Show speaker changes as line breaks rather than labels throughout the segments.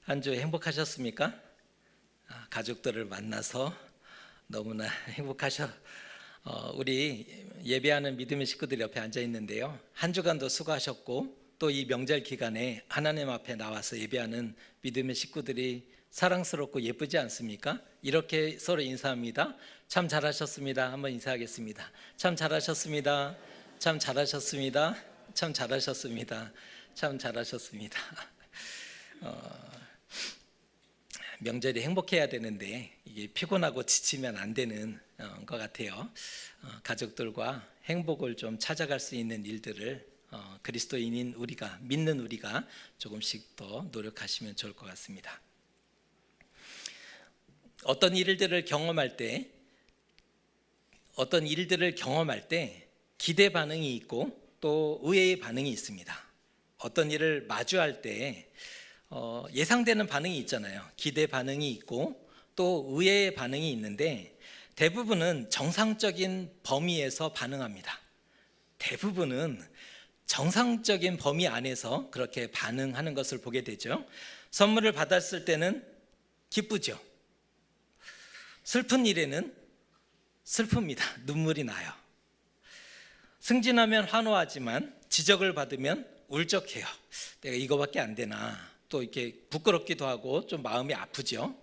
한 주 행복하셨습니까? 가족들을 만나서 너무나 행복하셔. 우리 예배하는 믿음의 식구들 옆에 앉아 있는데요. 한 주간도 수고하셨고 또 이 명절 기간에 하나님 앞에 나와서 예배하는 믿음의 식구들이 사랑스럽고 예쁘지 않습니까? 이렇게 서로 인사합니다. 참 잘하셨습니다. 한번 인사하겠습니다. 참 잘하셨습니다. 참 잘하셨습니다. 참 잘하셨습니다. 참 잘하셨습니다. 명절이 행복해야 되는데 이게 피곤하고 지치면 안 되는 것 같아요. 가족들과 행복을 좀 찾아갈 수 있는 일들을 그리스도인인 우리가, 믿는 우리가 조금씩 더 노력하시면 좋을 것 같습니다. 어떤 일들을 경험할 때 기대 반응이 있고 또 의외의 반응이 있습니다. 어떤 일을 마주할 때 예상되는 반응이 있잖아요. 기대 반응이 있고 또 의외의 반응이 있는데 대부분은 정상적인 범위에서 반응합니다. 대부분은 정상적인 범위 안에서 그렇게 반응하는 것을 보게 되죠. 선물을 받았을 때는 기쁘죠. 슬픈 일에는 슬픕니다. 눈물이 나요. 승진하면 환호하지만 지적을 받으면 울적해요. 내가 이거밖에 안 되나. 또 이렇게 부끄럽기도 하고 좀 마음이 아프죠.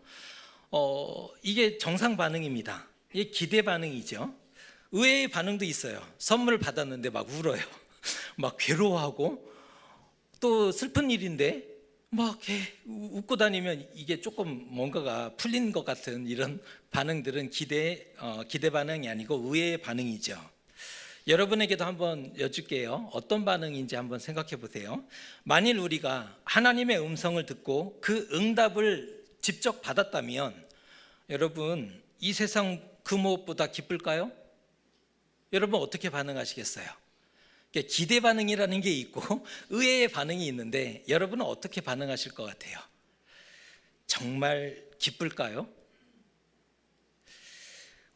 이게 정상 반응입니다. 이게 기대 반응이죠. 의외의 반응도 있어요. 선물을 받았는데 막 울어요. 막 괴로워하고 또 슬픈 일인데 막 이렇게 웃고 다니면 이게 조금 뭔가가 풀린 것 같은 이런 반응들은 기대 반응이 아니고 의외의 반응이죠. 여러분에게도 한번 여쭐게요. 어떤 반응인지 한번 생각해 보세요. 만일 우리가 하나님의 음성을 듣고 그 응답을 직접 받았다면 여러분 이 세상 그 무엇보다 기쁠까요? 여러분 어떻게 반응하시겠어요? 기대 반응이라는 게 있고 의외의 반응이 있는데 여러분은 어떻게 반응하실 것 같아요? 정말 기쁠까요?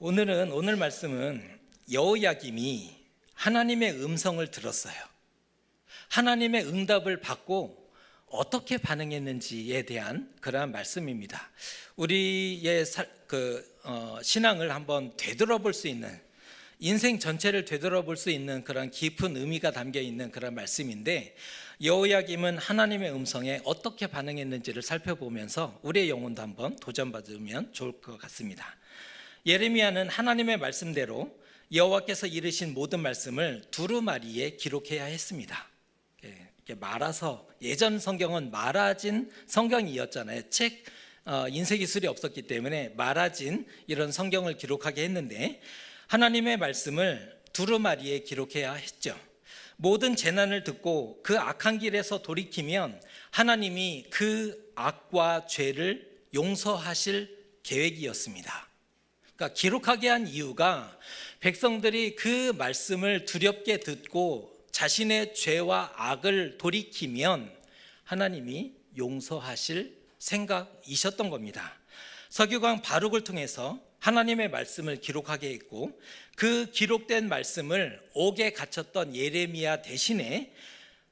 오늘 말씀은 여호야김이 하나님의 음성을 들었어요. 하나님의 응답을 받고 어떻게 반응했는지에 대한 그러한 말씀입니다. 우리의 신앙을 한번 되돌아볼 수 있는, 인생 전체를 되돌아볼 수 있는 그런 깊은 의미가 담겨 있는 그런 말씀인데 여호야김은 하나님의 음성에 어떻게 반응했는지를 살펴보면서 우리의 영혼도 한번 도전받으면 좋을 것 같습니다. 예레미야는 하나님의 말씀대로 여호와께서 이르신 모든 말씀을 두루마리에 기록해야 했습니다. 말아서, 예전 성경은 말아진 성경이었잖아요. 인쇄기술이 없었기 때문에 말아진 이런 성경을 기록하게 했는데 하나님의 말씀을 두루마리에 기록해야 했죠. 모든 재난을 듣고 그 악한 길에서 돌이키면 하나님이 그 악과 죄를 용서하실 계획이었습니다. 그러니까 기록하게 한 이유가 백성들이 그 말씀을 두렵게 듣고 자신의 죄와 악을 돌이키면 하나님이 용서하실 생각이셨던 겁니다. 서기관 바룩을 통해서 하나님의 말씀을 기록하게 했고 그 기록된 말씀을 옥에 갇혔던 예레미야 대신에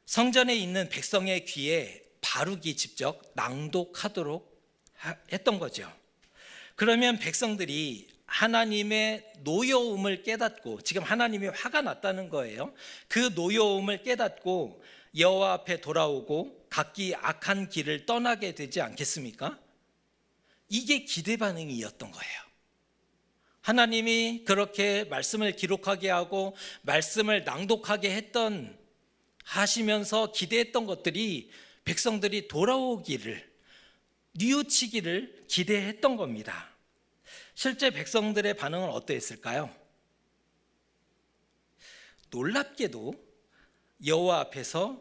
성전에 있는 백성의 귀에 바룩이 직접 낭독하도록 했던 거죠. 그러면 백성들이 하나님의 노여움을 깨닫고, 지금 하나님이 화가 났다는 거예요. 그 노여움을 깨닫고 여호와 앞에 돌아오고 각기 악한 길을 떠나게 되지 않겠습니까? 이게 기대 반응이었던 거예요. 하나님이 그렇게 말씀을 기록하게 하고 말씀을 낭독하게 하시면서 기대했던 것들이 백성들이 돌아오기를, 뉘우치기를 기대했던 겁니다. 실제 백성들의 반응은 어떠했을까요? 놀랍게도 여호와 앞에서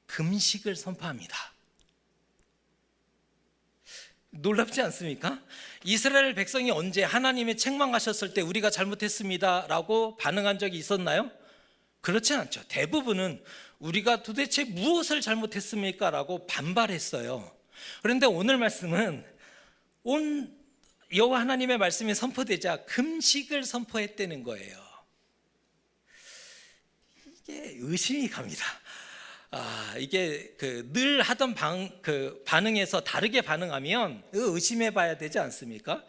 금식을 선포합니다. 놀랍지 않습니까? 이스라엘 백성이 언제 하나님이 책망하셨을 때 우리가 잘못했습니다 라고 반응한 적이 있었나요? 그렇지 않죠. 대부분은 우리가 도대체 무엇을 잘못했습니까? 라고 반발했어요. 그런데 오늘 말씀은 여호와 하나님의 말씀이 선포되자 금식을 선포했다는 거예요. 이게 의심이 갑니다. 이게 늘 하던 반응에서 다르게 반응하면 의심해 봐야 되지 않습니까?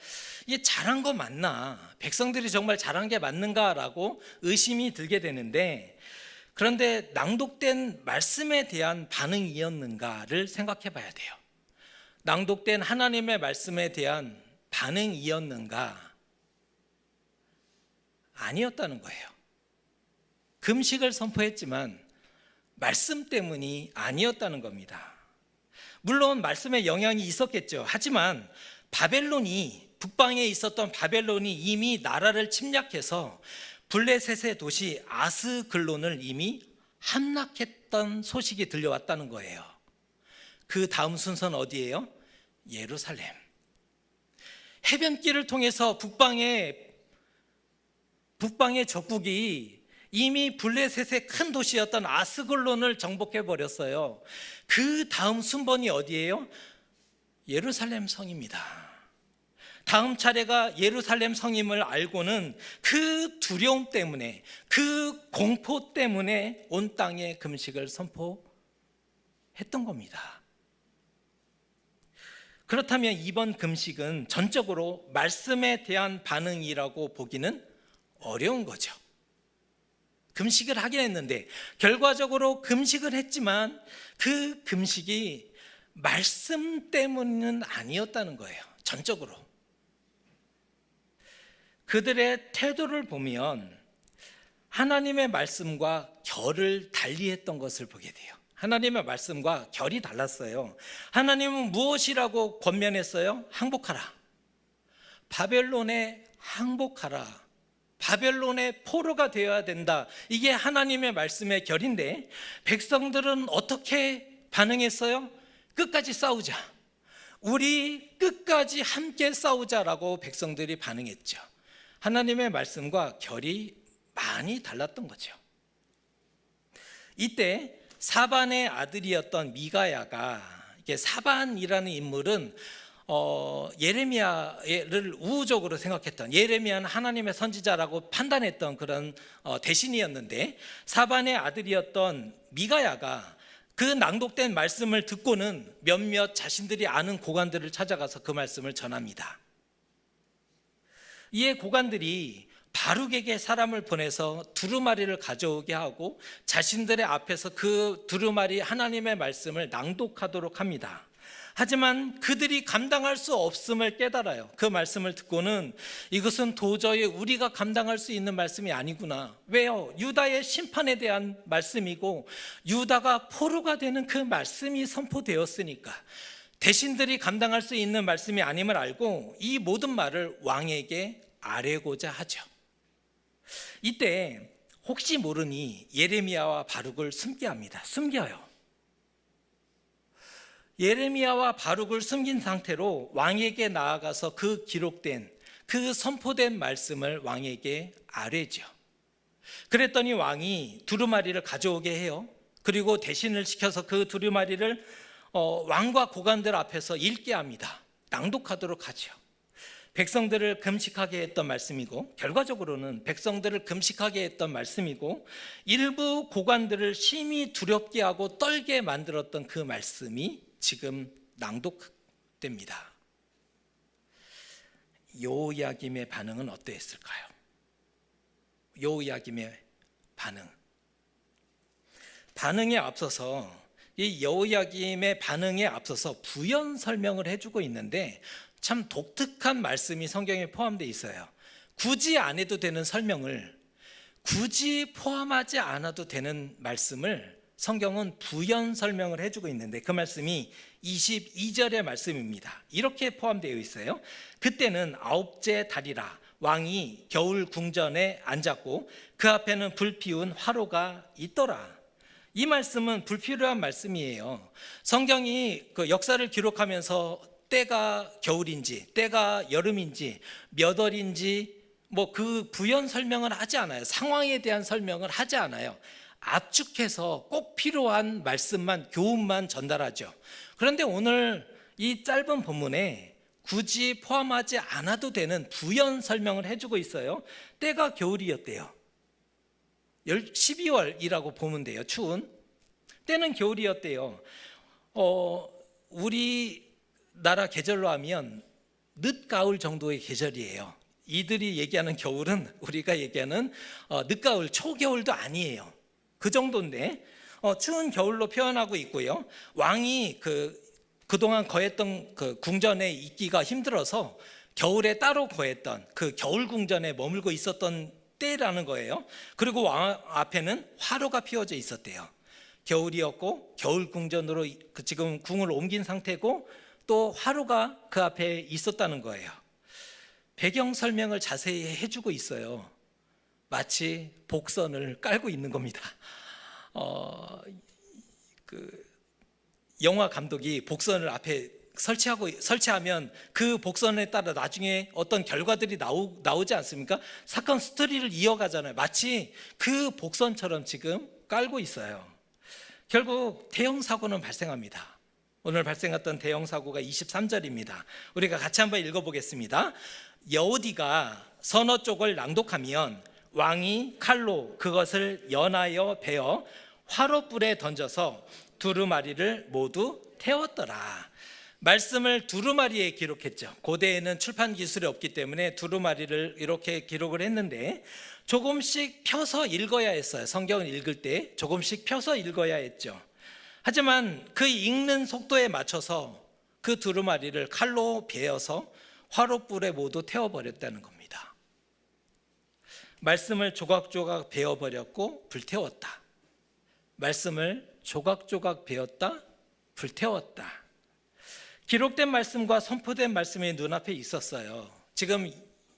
이게 잘한 거 맞나? 백성들이 정말 잘한 게 맞는가라고 의심이 들게 되는데, 그런데 낭독된 말씀에 대한 반응이었는가를 생각해 봐야 돼요. 낭독된 하나님의 말씀에 대한 반응이었는가? 아니었다는 거예요. 금식을 선포했지만 말씀 때문이 아니었다는 겁니다. 물론 말씀에 영향이 있었겠죠. 하지만 북방에 있었던 바벨론이 이미 나라를 침략해서 블레셋의 도시 아스글론을 이미 함락했던 소식이 들려왔다는 거예요. 그 다음 순서는 어디예요? 예루살렘. 해변길을 통해서 북방의 적국이 이미 블레셋의 큰 도시였던 아스글론을 정복해 버렸어요. 그 다음 순번이 어디예요? 예루살렘 성입니다. 다음 차례가 예루살렘 성임을 알고는 그 두려움 때문에, 그 공포 때문에 온 땅에 금식을 선포했던 겁니다. 그렇다면 이번 금식은 전적으로 말씀에 대한 반응이라고 보기는 어려운 거죠. 금식을 하긴 했는데, 결과적으로 금식을 했지만 그 금식이 말씀 때문은 아니었다는 거예요. 전적으로. 그들의 태도를 보면 하나님의 말씀과 결을 달리했던 것을 보게 돼요. 하나님의 말씀과 결이 달랐어요. 하나님은 무엇이라고 권면했어요? 항복하라. 바벨론에 항복하라. 바벨론의 포로가 되어야 된다. 이게 하나님의 말씀의 결인데, 백성들은 어떻게 반응했어요? 끝까지 싸우자. 우리 끝까지 함께 싸우자라고 백성들이 반응했죠. 하나님의 말씀과 결이 많이 달랐던 거죠. 이때 사반의 아들이었던 미가야가, 이게 사반이라는 인물은 예레미야를 우호적으로 생각했던, 예레미야는 하나님의 선지자라고 판단했던 그런 대신이었는데, 사반의 아들이었던 미가야가 그 낭독된 말씀을 듣고는 몇몇 자신들이 아는 고관들을 찾아가서 그 말씀을 전합니다. 이에 고관들이 바룩에게 사람을 보내서 두루마리를 가져오게 하고 자신들의 앞에서 그 두루마리 하나님의 말씀을 낭독하도록 합니다. 하지만 그들이 감당할 수 없음을 깨달아요. 그 말씀을 듣고는 이것은 도저히 우리가 감당할 수 있는 말씀이 아니구나. 왜요? 유다의 심판에 대한 말씀이고 유다가 포로가 되는 그 말씀이 선포되었으니까 대신들이 감당할 수 있는 말씀이 아님을 알고 이 모든 말을 왕에게 아뢰고자 하죠. 이때 혹시 모르니 예레미야와 바룩을 숨게 합니다. 숨겨요. 예레미야와 바룩을 숨긴 상태로 왕에게 나아가서 그 기록된, 그 선포된 말씀을 왕에게 아뢰죠. 그랬더니 왕이 두루마리를 가져오게 해요. 그리고 대신을 시켜서 그 두루마리를 왕과 고관들 앞에서 읽게 합니다. 낭독하도록 하죠. 백성들을 금식하게 했던 말씀이고, 결과적으로는 백성들을 금식하게 했던 말씀이고, 일부 고관들을 심히 두렵게 하고 떨게 만들었던 그 말씀이 지금 낭독됩니다. 여호야김의 반응은 어떠했을까요? 여호야김의 반응에 앞서서, 이 여호야김의 반응에 앞서서 부연 설명을 해주고 있는데 참 독특한 말씀이 성경에 포함되어 있어요. 굳이 안 해도 되는 설명을, 굳이 포함하지 않아도 되는 말씀을 성경은 부연 설명을 해주고 있는데, 그 말씀이 22절의 말씀입니다. 이렇게 포함되어 있어요. 그때는 9째 달이라, 왕이 겨울 궁전에 앉았고 그 앞에는 불피운 화로가 있더라. 이 말씀은 불필요한 말씀이에요. 성경이 그 역사를 기록하면서 때가 겨울인지 때가 여름인지 몇 월인지 그 부연 설명을 하지 않아요. 상황에 대한 설명을 하지 않아요. 압축해서 꼭 필요한 말씀만, 교훈만 전달하죠. 그런데 오늘 이 짧은 본문에 굳이 포함하지 않아도 되는 부연 설명을 해주고 있어요. 때가 겨울이었대요. 12월이라고 보면 돼요. 추운 때는 겨울이었대요. 우리나라 계절로 하면 늦가을 정도의 계절이에요. 이들이 얘기하는 겨울은 우리가 얘기하는 늦가을, 초겨울도 아니에요. 그 정도인데 추운 겨울로 표현하고 있고요. 왕이 그동안 거했던 그 궁전에 있기가 힘들어서 겨울에 따로 거했던 그 겨울 궁전에 머물고 있었던 때라는 거예요. 그리고 왕 앞에는 화로가 피워져 있었대요. 겨울이었고 겨울 궁전으로 지금 궁을 옮긴 상태고 또 화로가 그 앞에 있었다는 거예요. 배경 설명을 자세히 해주고 있어요. 마치 복선을 깔고 있는 겁니다. 영화 감독이 복선을 앞에 설치하면 그 복선에 따라 나중에 어떤 결과들이 나오지 않습니까? 사건 스토리를 이어가잖아요. 마치 그 복선처럼 지금 깔고 있어요. 결국 대형 사고는 발생합니다. 오늘 발생했던 대형 사고가 23절입니다. 우리가 같이 한번 읽어보겠습니다. 여우디가 선어 쪽을 낭독하면 왕이 칼로 그것을 연하여 베어 화롯불에 던져서 두루마리를 모두 태웠더라. 말씀을 두루마리에 기록했죠. 고대에는 출판 기술이 없기 때문에 두루마리를 이렇게 기록을 했는데 조금씩 펴서 읽어야 했어요. 성경을 읽을 때 조금씩 펴서 읽어야 했죠. 하지만 그 읽는 속도에 맞춰서 그 두루마리를 칼로 베어서 화롯불에 모두 태워버렸다는 겁니다. 말씀을 조각조각 베어버렸고 불태웠다. 말씀을 조각조각 베었다, 불태웠다. 기록된 말씀과 선포된 말씀이 눈앞에 있었어요. 지금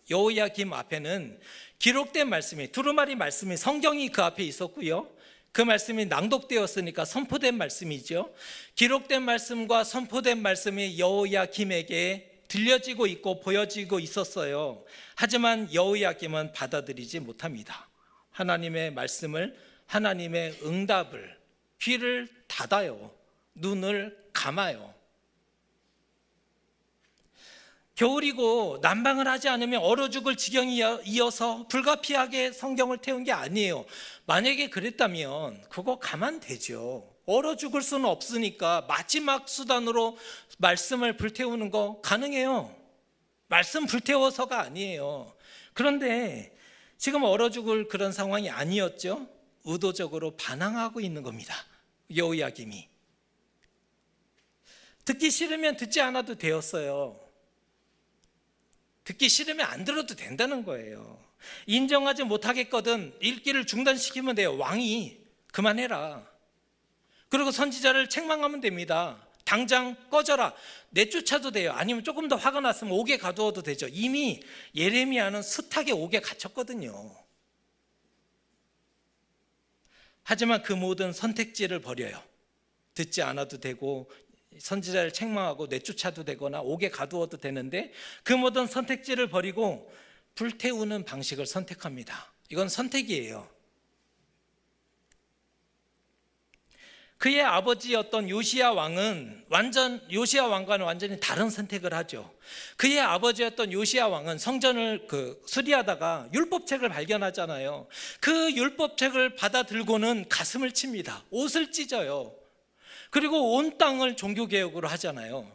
여호야김 앞에는 기록된 말씀이, 두루마리 말씀이, 성경이 그 앞에 있었고요. 그 말씀이 낭독되었으니까 선포된 말씀이죠. 기록된 말씀과 선포된 말씀이 여호야김에게 들려지고 있고 보여지고 있었어요. 하지만 여호야김은 받아들이지 못합니다. 하나님의 말씀을, 하나님의 응답을, 귀를 닫아요. 눈을 감아요. 겨울이고 난방을 하지 않으면 얼어 죽을 지경이 이어서 불가피하게 성경을 태운 게 아니에요. 만약에 그랬다면 그거 가만 되죠. 얼어 죽을 수는 없으니까 마지막 수단으로 말씀을 불태우는 거 가능해요. 말씀 불태워서가 아니에요. 그런데 지금 얼어 죽을 그런 상황이 아니었죠. 의도적으로 반항하고 있는 겁니다. 여호야김이. 듣기 싫으면 듣지 않아도 되었어요. 듣기 싫으면 안 들어도 된다는 거예요. 인정하지 못하겠거든 읽기를 중단시키면 돼요. 왕이 그만해라. 그리고 선지자를 책망하면 됩니다. 당장 꺼져라. 내쫓아도 돼요. 아니면 조금 더 화가 났으면 옥에 가두어도 되죠. 이미 예레미야는 숱하게 옥에 갇혔거든요. 하지만 그 모든 선택지를 버려요. 듣지 않아도 되고 선지자를 책망하고 내쫓아도 되거나 옥에 가두어도 되는데 그 모든 선택지를 버리고 불태우는 방식을 선택합니다. 이건 선택이에요. 그의 아버지였던 요시야 왕과는 완전히 다른 선택을 하죠. 그의 아버지였던 요시야 왕은 성전을 수리하다가 율법책을 발견하잖아요. 그 율법책을 받아 들고는 가슴을 칩니다. 옷을 찢어요. 그리고 온 땅을 종교개혁으로 하잖아요.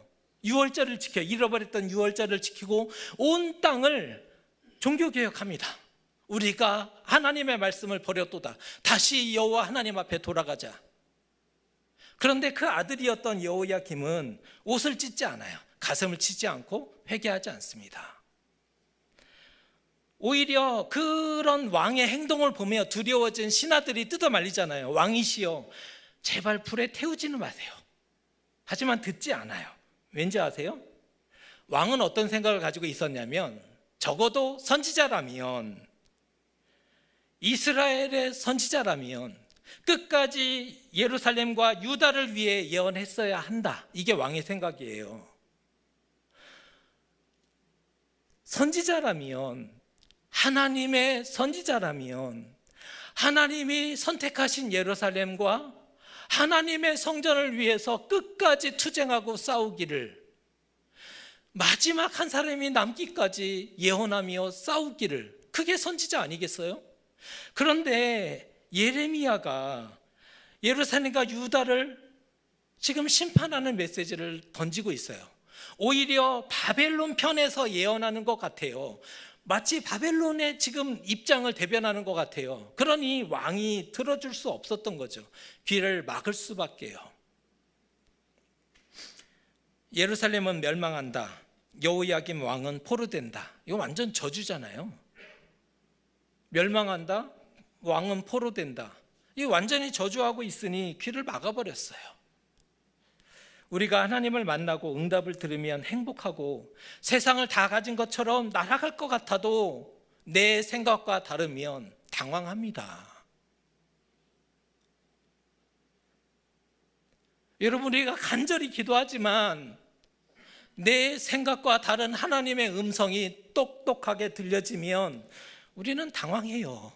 유월절을 지켜, 잃어버렸던 유월절을 지키고 온 땅을 종교개혁합니다. 우리가 하나님의 말씀을 버렸도다. 다시 여호와 하나님 앞에 돌아가자. 그런데 그 아들이었던 여호야김은 옷을 찢지 않아요. 가슴을 치지 않고 회개하지 않습니다. 오히려 그런 왕의 행동을 보며 두려워진 신하들이 뜯어말리잖아요. 왕이시여 제발 불에 태우지는 마세요. 하지만 듣지 않아요. 왠지 아세요? 왕은 어떤 생각을 가지고 있었냐면 적어도 선지자라면, 이스라엘의 선지자라면 끝까지 예루살렘과 유다를 위해 예언했어야 한다. 이게 왕의 생각이에요. 선지자라면, 하나님의 선지자라면 하나님이 선택하신 예루살렘과 하나님의 성전을 위해서 끝까지 투쟁하고 싸우기를, 마지막 한 사람이 남기까지 예언하며 싸우기를, 그게 선지자 아니겠어요? 그런데 예레미야가 예루살렘과 유다를 지금 심판하는 메시지를 던지고 있어요. 오히려 바벨론 편에서 예언하는 것 같아요. 마치 바벨론의 지금 입장을 대변하는 것 같아요. 그러니 왕이 들어줄 수 없었던 거죠. 귀를 막을 수밖에요. 예루살렘은 멸망한다. 여호야김 왕은 포로된다. 이거 완전 저주잖아요. 멸망한다. 왕은 포로된다. 이 완전히 저주하고 있으니 귀를 막아버렸어요. 우리가 하나님을 만나고 응답을 들으면 행복하고 세상을 다 가진 것처럼 날아갈 것 같아도 내 생각과 다르면 당황합니다. 여러분, 우리가 간절히 기도하지만 내 생각과 다른 하나님의 음성이 똑똑하게 들려지면 우리는 당황해요.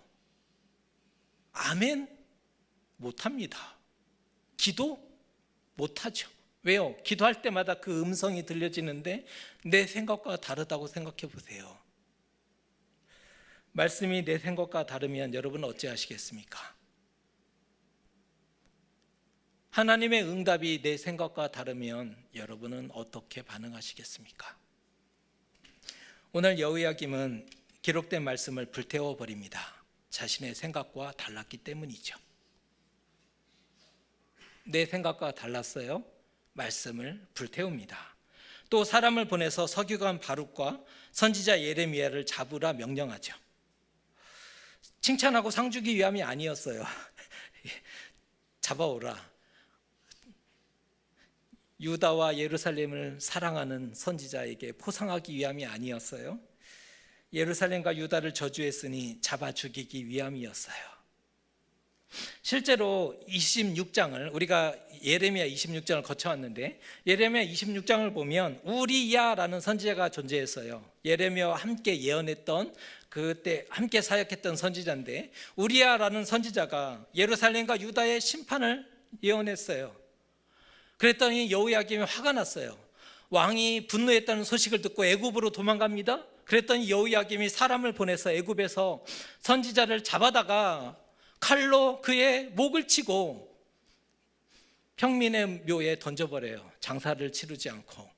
아멘 못합니다. 기도 못하죠. 왜요? 기도할 때마다 그 음성이 들려지는데 내 생각과 다르다고 생각해 보세요. 말씀이 내 생각과 다르면 여러분은 어찌하시겠습니까? 하나님의 응답이 내 생각과 다르면 여러분은 어떻게 반응하시겠습니까? 오늘 여호야김은 기록된 말씀을 불태워 버립니다. 자신의 생각과 달랐기 때문이죠. 내 생각과 달랐어요. 말씀을 불태웁니다. 또 사람을 보내서 서기관 바룩과 선지자 예레미야를 잡으라 명령하죠. 칭찬하고 상 주기 위함이 아니었어요. 잡아오라. 유다와 예루살렘을 사랑하는 선지자에게 포상하기 위함이 아니었어요. 예루살렘과 유다를 저주했으니 잡아 죽이기 위함이었어요. 실제로 26장을 우리가 예레미야 26장을 거쳐왔는데 예레미야 26장을 보면 우리야라는 선지자가 존재했어요. 예레미야와 함께 예언했던 그때 함께 사역했던 선지자인데 우리야라는 선지자가 예루살렘과 유다의 심판을 예언했어요. 그랬더니 여호야김이 화가 났어요. 왕이 분노했다는 소식을 듣고 애굽으로 도망갑니다. 그랬더니 여호야김이 사람을 보내서 애굽에서 선지자를 잡아다가 칼로 그의 목을 치고 평민의 묘에 던져버려요. 장사를 치르지 않고.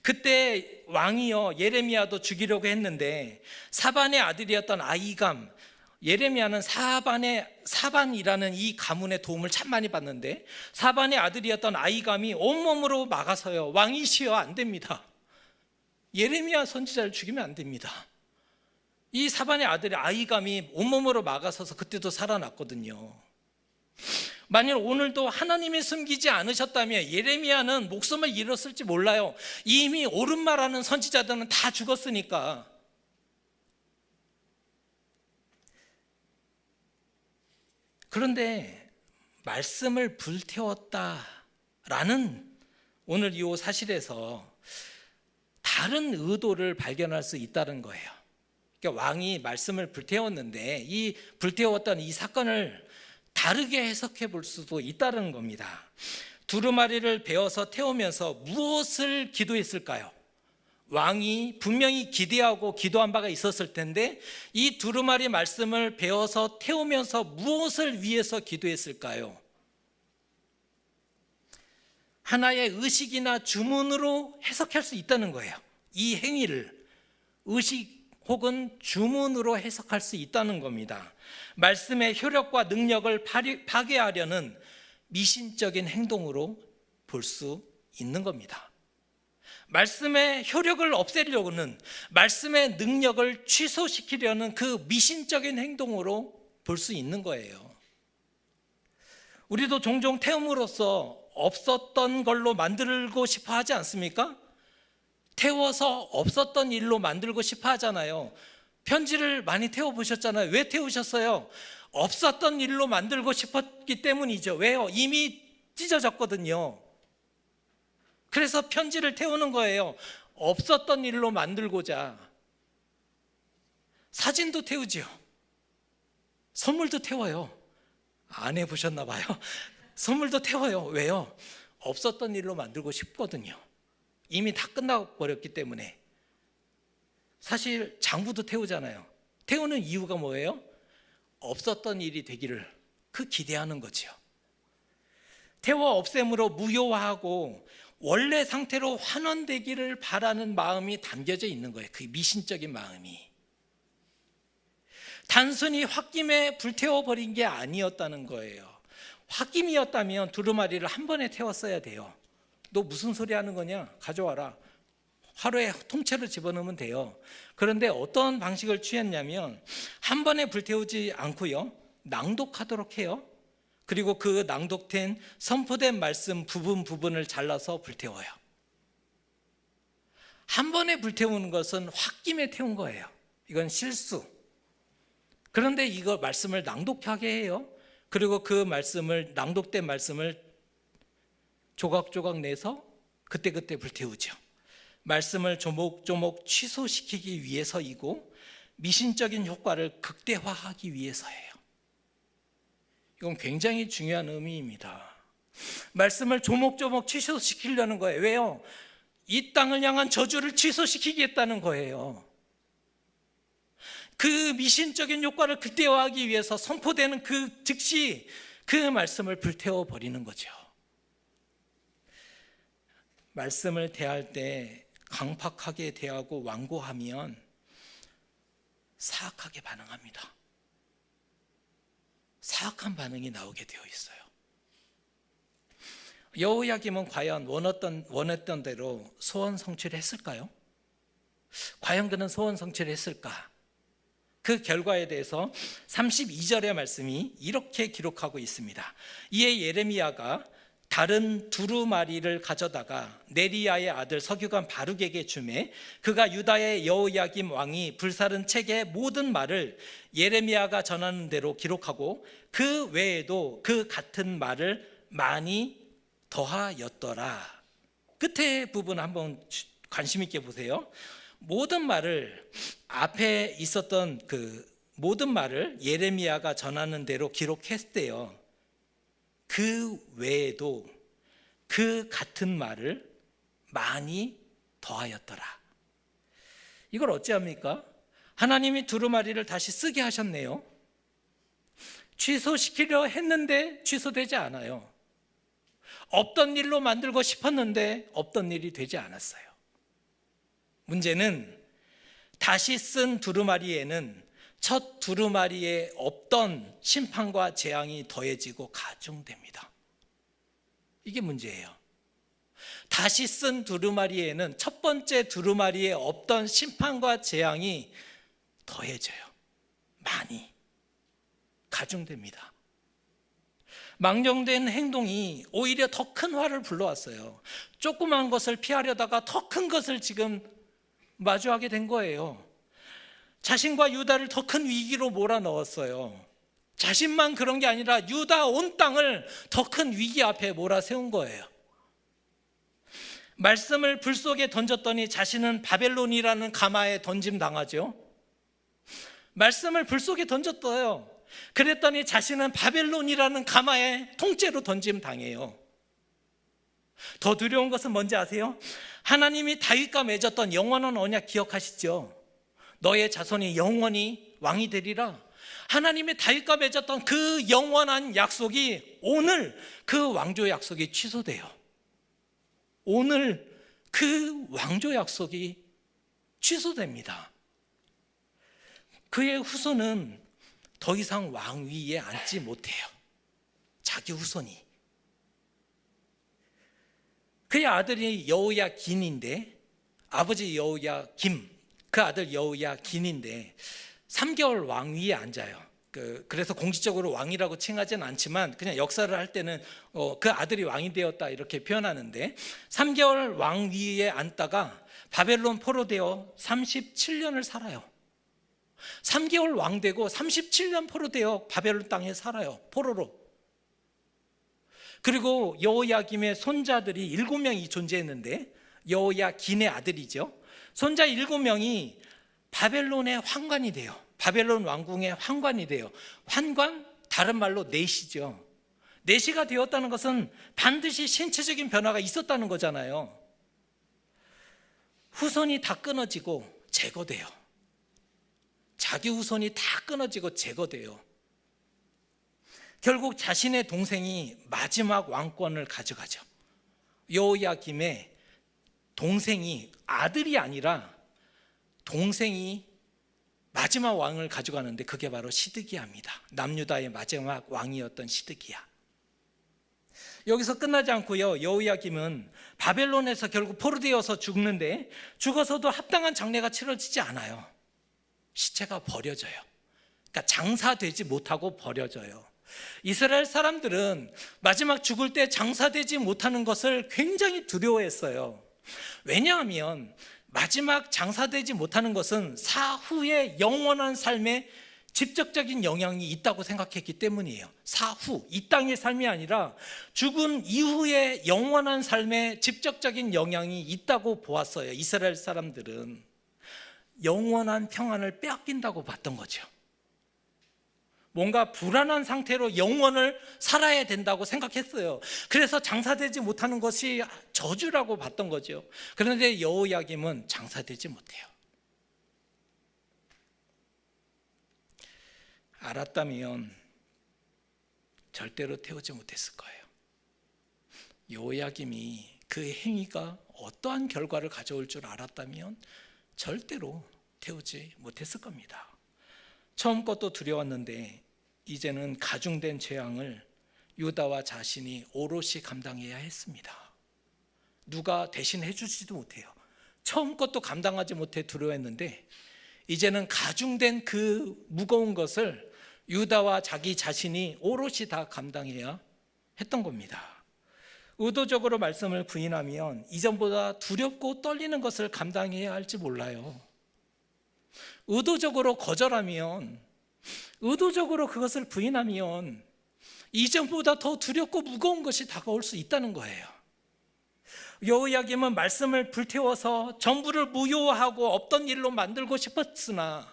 그때 왕이요 예레미야도 죽이려고 했는데 사반의 아들이었던 아이감, 예레미야는 사반이라는 이 가문의 도움을 참 많이 받는데 사반의 아들이었던 아이감이 온몸으로 막아서요 왕이시여 안 됩니다. 예레미야 선지자를 죽이면 안 됩니다. 이 사반의 아들이 아이감이 온몸으로 막아서서 그때도 살아났거든요. 만일 오늘도 하나님이 숨기지 않으셨다면 예레미야는 목숨을 잃었을지 몰라요. 이미 옳은 말하는 선지자들은 다 죽었으니까. 그런데 말씀을 불태웠다라는 오늘 이 사실에서 다른 의도를 발견할 수 있다는 거예요. 그러니까 왕이 말씀을 불태웠는데 이 불태웠던 이 사건을 다르게 해석해 볼 수도 있다는 겁니다. 두루마리를 베어서 태우면서 무엇을 기도했을까요? 왕이 분명히 기대하고 기도한 바가 있었을 텐데 이 두루마리 말씀을 베어서 태우면서 무엇을 위해서 기도했을까요? 하나의 의식이나 주문으로 해석할 수 있다는 거예요. 이 행위를 의식 혹은 주문으로 해석할 수 있다는 겁니다. 말씀의 효력과 능력을 파괴하려는 미신적인 행동으로 볼 수 있는 겁니다. 말씀의 효력을 없애려고는 말씀의 능력을 취소시키려는 그 미신적인 행동으로 볼 수 있는 거예요. 우리도 종종 태움으로써 없었던 걸로 만들고 싶어 하지 않습니까? 태워서 없었던 일로 만들고 싶어 하잖아요. 편지를 많이 태워보셨잖아요. 왜 태우셨어요? 없었던 일로 만들고 싶었기 때문이죠. 왜요? 이미 찢어졌거든요. 그래서 편지를 태우는 거예요. 없었던 일로 만들고자. 사진도 태우지요. 선물도 태워요. 안 해보셨나 봐요. 선물도 태워요. 왜요? 없었던 일로 만들고 싶거든요. 이미 다 끝나버렸기 때문에. 사실 장부도 태우잖아요. 태우는 이유가 뭐예요? 없었던 일이 되기를 그 기대하는 거지요. 태워 없앰으로 무효화하고 원래 상태로 환원되기를 바라는 마음이 담겨져 있는 거예요. 그 미신적인 마음이. 단순히 홧김에 불태워버린 게 아니었다는 거예요. 홧김이었다면 두루마리를 한 번에 태웠어야 돼요. 너 무슨 소리 하는 거냐? 가져와라. 하루에 통째로 집어넣으면 돼요. 그런데 어떤 방식을 취했냐면 한 번에 불태우지 않고요, 낭독하도록 해요. 그리고 그 낭독된 선포된 말씀 부분을 잘라서 불태워요. 한 번에 불태우는 것은 홧김에 태운 거예요. 이건 실수. 그런데 이거 말씀을 낭독하게 해요. 그리고 그 말씀을, 낭독된 말씀을 조각조각 내서 그때그때 불태우죠. 말씀을 조목조목 취소시키기 위해서이고 미신적인 효과를 극대화하기 위해서예요. 이건 굉장히 중요한 의미입니다. 말씀을 조목조목 취소시키려는 거예요. 왜요? 이 땅을 향한 저주를 취소시키겠다는 거예요. 그 미신적인 효과를 극대화하기 위해서 선포되는 그 즉시 그 말씀을 불태워 버리는 거죠. 말씀을 대할 때 강팍하게 대하고 완고하면 사악하게 반응합니다. 사악한 반응이 나오게 되어 있어요. 여호야김은 과연 원했던 대로 소원 성취를 했을까요? 과연 그는 소원 성취를 했을까? 그 결과에 대해서 32절의 말씀이 이렇게 기록하고 있습니다. 이에 예레미야가 다른 두루마리를 가져다가 네리야의 아들 서기관 바룩에게 주매 그가 유다의 여호야김 왕이 불사른 책의 모든 말을 예레미야가 전하는 대로 기록하고 그 외에도 그 같은 말을 많이 더하였더라. 끝에 부분 한번 관심 있게 보세요. 모든 말을, 앞에 있었던 그 모든 말을 예레미야가 전하는 대로 기록했대요. 그 외에도 그 같은 말을 많이 더하였더라. 이걸 어찌합니까? 하나님이 두루마리를 다시 쓰게 하셨네요. 취소시키려 했는데 취소되지 않아요. 없던 일로 만들고 싶었는데 없던 일이 되지 않았어요. 문제는 다시 쓴 두루마리에는 첫 두루마리에 없던 심판과 재앙이 더해지고 가중됩니다. 이게 문제예요. 다시 쓴 두루마리에는 첫 번째 두루마리에 없던 심판과 재앙이 더해져요. 많이 가중됩니다. 망령된 행동이 오히려 더 큰 화를 불러왔어요. 조그만 것을 피하려다가 더 큰 것을 지금 마주하게 된 거예요. 자신과 유다를 더 큰 위기로 몰아넣었어요. 자신만 그런 게 아니라 유다 온 땅을 더 큰 위기 앞에 몰아세운 거예요. 말씀을 불 속에 던졌더니 자신은 바벨론이라는 가마에 던짐 당하죠. 말씀을 불 속에 던졌어요. 그랬더니 자신은 바벨론이라는 가마에 통째로 던짐 당해요. 더 두려운 것은 뭔지 아세요? 하나님이 다윗과 맺었던 영원한 언약 기억하시죠? 너의 자손이 영원히 왕이 되리라. 하나님이 다윗과 맺었던 그 영원한 약속이 오늘 그 왕조 약속이 취소돼요. 오늘 그 왕조 약속이 취소됩니다. 그의 후손은 더 이상 왕위에 앉지 못해요. 자기 후손이. 그의 아들이 여호야긴인데, 아버지 여호야김, 그 아들 여호야긴인데 3개월 왕위에 앉아요. 그래서 공식적으로 왕이라고 칭하지는 않지만 그냥 역사를 할 때는 그 아들이 왕이 되었다 이렇게 표현하는데 3개월 왕위에 앉다가 바벨론 포로되어 37년을 살아요. 3개월 왕 되고 37년 포로되어 바벨론 땅에 살아요. 포로로. 그리고 여호야김의 손자들이 7명이 존재했는데 여호야긴의 아들이죠. 손자 7명이 바벨론의 환관이 돼요. 바벨론 왕궁의 환관이 돼요. 환관, 다른 말로 내시죠. 내시가 되었다는 것은 반드시 신체적인 변화가 있었다는 거잖아요. 후손이 다 끊어지고 제거돼요. 자기 후손이 다 끊어지고 제거돼요. 결국 자신의 동생이 마지막 왕권을 가져가죠. 여호야김의 동생이, 아들이 아니라 동생이 마지막 왕을 가져가는데 그게 바로 시드기야입니다. 남유다의 마지막 왕이었던 시드기야. 여기서 끝나지 않고요, 여호야김은 바벨론에서 결국 포로되어서 죽는데, 죽어서도 합당한 장례가 치러지지 않아요. 시체가 버려져요. 그러니까 장사되지 못하고 버려져요. 이스라엘 사람들은 마지막 죽을 때 장사되지 못하는 것을 굉장히 두려워했어요. 왜냐하면 마지막 장사되지 못하는 것은 사후의 영원한 삶에 직접적인 영향이 있다고 생각했기 때문이에요. 사후, 이 땅의 삶이 아니라 죽은 이후의 영원한 삶에 직접적인 영향이 있다고 보았어요. 이스라엘 사람들은 영원한 평안을 빼앗긴다고 봤던 거죠. 뭔가 불안한 상태로 영원을 살아야 된다고 생각했어요. 그래서 장사되지 못하는 것이 저주라고 봤던 거죠. 그런데 여호야김은 장사되지 못해요. 알았다면 절대로 태우지 못했을 거예요. 여호야김이 그 행위가 어떠한 결과를 가져올 줄 알았다면 절대로 태우지 못했을 겁니다. 처음 것도 두려웠는데 이제는 가중된 재앙을 유다와 자신이 오롯이 감당해야 했습니다. 누가 대신 해주지도 못해요. 처음 것도 감당하지 못해 두려워했는데 이제는 가중된 그 무거운 것을 유다와 자기 자신이 오롯이 다 감당해야 했던 겁니다. 의도적으로 말씀을 부인하면 이전보다 두렵고 떨리는 것을 감당해야 할지 몰라요. 의도적으로 거절하면, 의도적으로 그것을 부인하면 이전보다 더 두렵고 무거운 것이 다가올 수 있다는 거예요. 여호야김은 말씀을 불태워서 전부를 무효하고 없던 일로 만들고 싶었으나,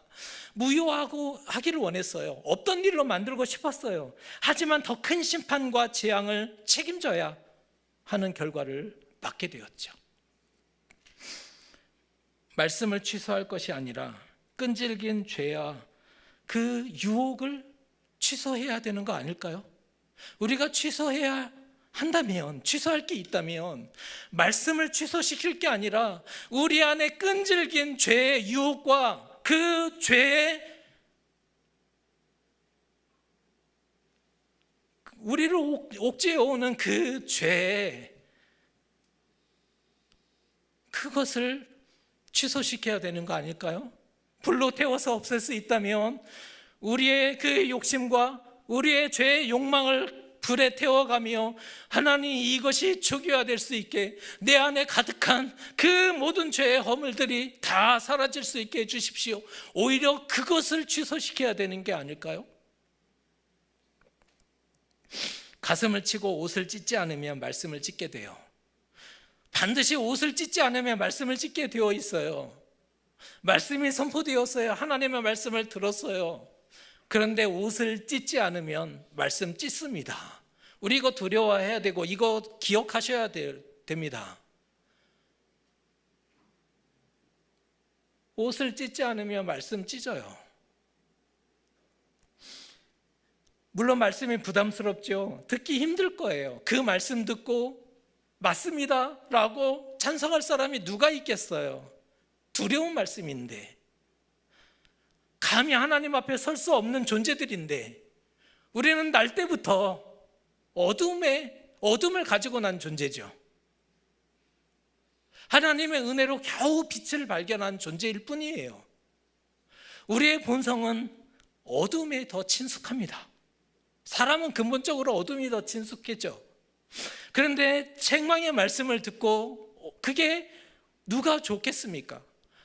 무효하고 하기를 원했어요. 없던 일로 만들고 싶었어요. 하지만 더 큰 심판과 재앙을 책임져야 하는 결과를 맞게 되었죠. 말씀을 취소할 것이 아니라 끈질긴 죄와 그 유혹을 취소해야 되는 거 아닐까요? 우리가 취소해야 한다면, 취소할 게 있다면 말씀을 취소시킬 게 아니라 우리 안에 끈질긴 죄의 유혹과 그 죄의, 우리를 옥죄어오는 그 죄, 그것을 취소시켜야 되는 거 아닐까요? 불로 태워서 없앨 수 있다면 우리의 그 욕심과 우리의 죄의 욕망을 불에 태워가며 하나님 이것이 초기화될 수 있게 내 안에 가득한 그 모든 죄의 허물들이 다 사라질 수 있게 해주십시오. 오히려 그것을 취소시켜야 되는 게 아닐까요? 가슴을 치고 옷을 찢지 않으면 말씀을 찢게 돼요. 반드시 옷을 찢지 않으면 말씀을 찢게 되어 있어요. 말씀이 선포되었어요. 하나님의 말씀을 들었어요. 그런데 옷을 찢지 않으면 말씀 찢습니다. 우리 이거 두려워해야 되고 이거 기억하셔야 됩니다. 옷을 찢지 않으면 말씀 찢어요. 물론 말씀이 부담스럽죠. 듣기 힘들 거예요. 그 말씀 듣고 맞습니다 라고 찬성할 사람이 누가 있겠어요? 두려운 말씀인데, 감히 하나님 앞에 설 수 없는 존재들인데, 우리는 날 때부터 어둠을 가지고 난 존재죠. 하나님의 은혜로 겨우 빛을 발견한 존재일 뿐이에요. 우리의 본성은 어둠에 더 친숙합니다. 사람은 근본적으로 어둠이 더 친숙해져. 그런데 책망의 말씀을 듣고 그게 누가 좋겠습니까?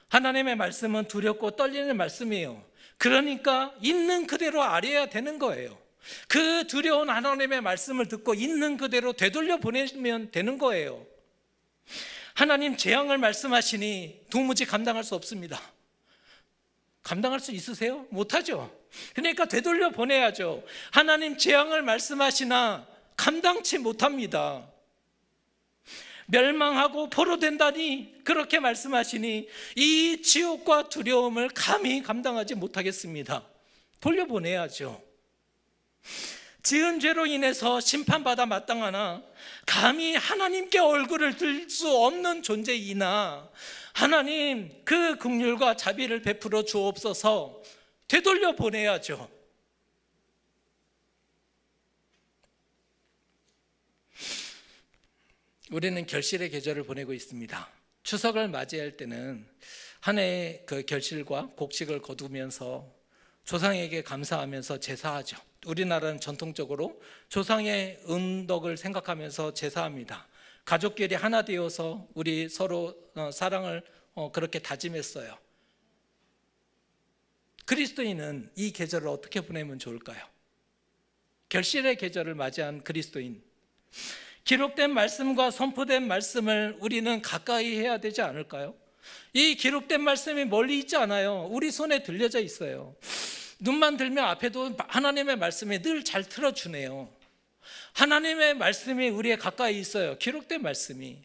하나님의 말씀은 두렵고 떨리는 말씀이에요. 그러니까 있는 그대로 아뢰야 되는 거예요. 그 두려운 하나님의 말씀을 듣고 있는 그대로 되돌려 보내면 되는 거예요. 하나님 재앙을 말씀하시니 도무지 감당할 수 없습니다. 감당할 수 있으세요? 못하죠. 그러니까 되돌려 보내야죠. 하나님 재앙을 말씀하시나 감당치 못합니다. 멸망하고 포로된다니 그렇게 말씀하시니 이 지옥과 두려움을 감히 감당하지 못하겠습니다. 돌려보내야죠. 지은 죄로 인해서 심판받아 마땅하나 감히 하나님께 얼굴을 들 수 없는 존재이나 하나님 그 긍휼과 자비를 베풀어 주옵소서 되돌려 보내야죠. 우리는 결실의 계절을 보내고 있습니다. 추석을 맞이할 때는 한 해의 그 결실과 곡식을 거두면서 조상에게 감사하면서 제사하죠. 우리나라는 전통적으로 조상의 은덕을 생각하면서 제사합니다. 가족끼리 하나 되어서 우리 서로 사랑을 그렇게 다짐했어요. 그리스도인은 이 계절을 어떻게 보내면 좋을까요? 결실의 계절을 맞이한 그리스도인, 기록된 말씀과 선포된 말씀을 우리는 가까이 해야 되지 않을까요? 이 기록된 말씀이 멀리 있지 않아요. 우리 손에 들려져 있어요. 눈만 들면 앞에도 하나님의 말씀이 늘 잘 틀어주네요. 하나님의 말씀이 우리에 가까이 있어요. 기록된 말씀이.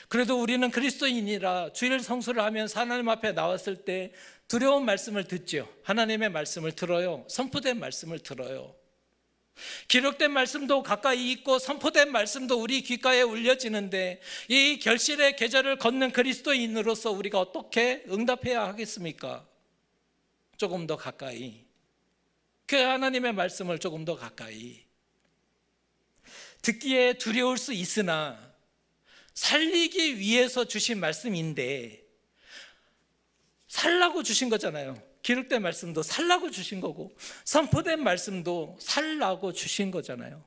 그래도 우리는 그리스도인이라 주일 성수를 하면서 하나님 앞에 나왔을 때 두려운 말씀을 듣죠. 하나님의 말씀을 들어요. 선포된 말씀을 들어요. 기록된 말씀도 가까이 있고 선포된 말씀도 우리 귓가에 울려지는데 이 결실의 계절을 걷는 그리스도인으로서 우리가 어떻게 응답해야 하겠습니까? 조금 더 가까이, 그 하나님의 말씀을 조금 더 가까이. 듣기에 두려울 수 있으나 살리기 위해서 주신 말씀인데 살라고 주신 거잖아요. 기록된 말씀도 살라고 주신 거고 선포된 말씀도 살라고 주신 거잖아요.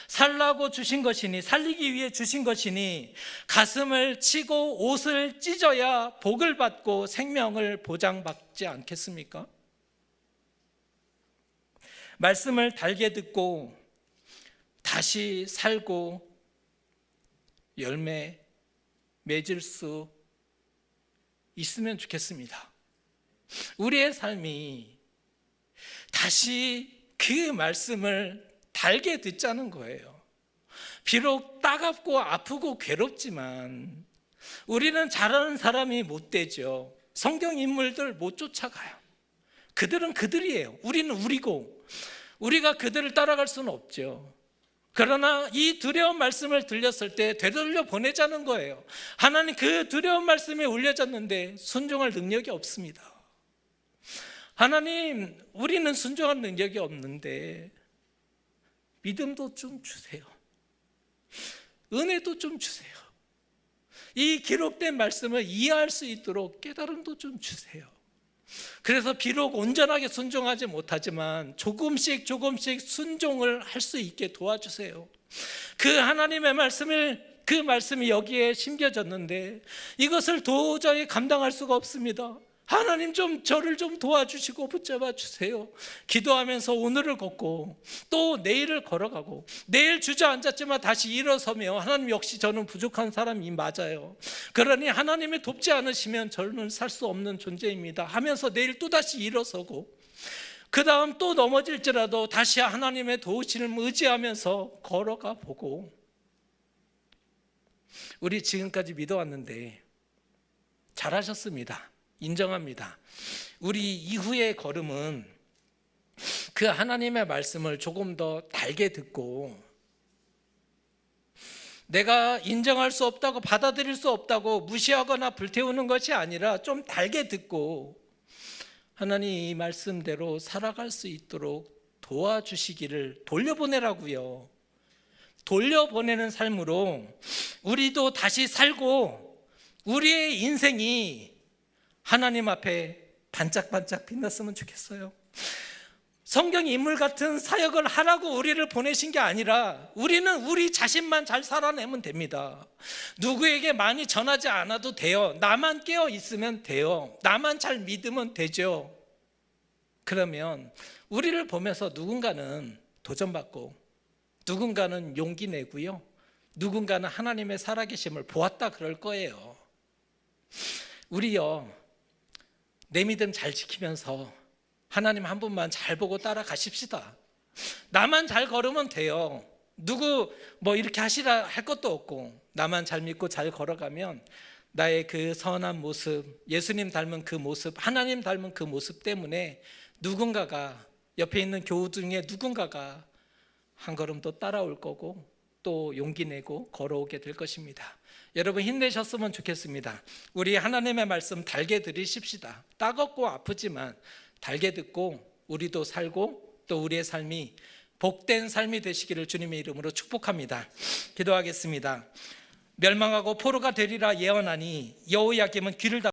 살라고 주신 것이니, 살리기 위해 주신 것이니 가슴을 치고 옷을 찢어야 복을 받고 생명을 보장받지 않겠습니까? 말씀을 달게 듣고 다시 살고 열매 맺을 수 있으면 좋겠습니다. 우리의 삶이 다시 그 말씀을 달게 듣자는 거예요. 비록 따갑고 아프고 괴롭지만 우리는 잘하는 사람이 못 되죠. 성경 인물들 못 쫓아가요. 그들은 그들이에요. 우리는 우리고 우리가 그들을 따라갈 수는 없죠. 그러나 이 두려운 말씀을 들렸을 때 되돌려 보내자는 거예요. 하나님 그 두려운 말씀이 울려졌는데 순종할 능력이 없습니다. 하나님, 우리는 순종할 능력이 없는데 믿음도 좀 주세요. 은혜도 좀 주세요. 이 기록된 말씀을 이해할 수 있도록 깨달음도 좀 주세요. 그래서 비록 온전하게 순종하지 못하지만 조금씩 순종을 할 수 있게 도와주세요. 그 하나님의 말씀을, 그 말씀이 여기에 심겨졌는데 이것을 도저히 감당할 수가 없습니다. 하나님 좀 저를 좀 도와주시고 붙잡아 주세요. 기도하면서 오늘을 걷고 또 내일을 걸어가고 내일 주저앉았지만 다시 일어서며 하나님 역시 저는 부족한 사람이 맞아요. 그러니 하나님이 돕지 않으시면 저는 살 수 없는 존재입니다 하면서 내일 또다시 일어서고 그 다음 또 넘어질지라도 다시 하나님의 도우심을 의지하면서 걸어가 보고 우리 지금까지 믿어왔는데 잘하셨습니다. 인정합니다. 우리 이후의 걸음은 그 하나님의 말씀을 조금 더 달게 듣고 내가 인정할 수 없다고 받아들일 수 없다고 무시하거나 불태우는 것이 아니라 좀 달게 듣고 하나님 이 말씀대로 살아갈 수 있도록 도와주시기를 돌려보내라고요. 돌려보내는 삶으로 우리도 다시 살고 우리의 인생이 하나님 앞에 반짝반짝 빛났으면 좋겠어요. 성경 인물 같은 사역을 하라고 우리를 보내신 게 아니라 우리는 우리 자신만 잘 살아내면 됩니다. 누구에게 많이 전하지 않아도 돼요. 나만 깨어 있으면 돼요. 나만 잘 믿으면 되죠. 그러면 우리를 보면서 누군가는 도전받고 누군가는 용기 내고요. 누군가는 하나님의 살아계심을 보았다 그럴 거예요. 우리요, 내 믿음 잘 지키면서 하나님 한 분만 잘 보고 따라가십시다. 나만 잘 걸으면 돼요. 누구 뭐 이렇게 하시라 할 것도 없고 나만 잘 믿고 잘 걸어가면 나의 그 선한 모습, 예수님 닮은 그 모습, 하나님 닮은 그 모습 때문에 누군가가 옆에 있는 교우 중에 누군가가 한 걸음 더 따라올 거고 또 용기 내고 걸어오게 될 것입니다. 여러분 힘내셨으면 좋겠습니다. 우리 하나님의 말씀 달게 들으십시다. 따갑고 아프지만 달게 듣고 우리도 살고 또 우리의 삶이 복된 삶이 되시기를 주님의 이름으로 축복합니다. 기도하겠습니다. 멸망하고 포로가 되리라 예언하니 여호야김은 귀를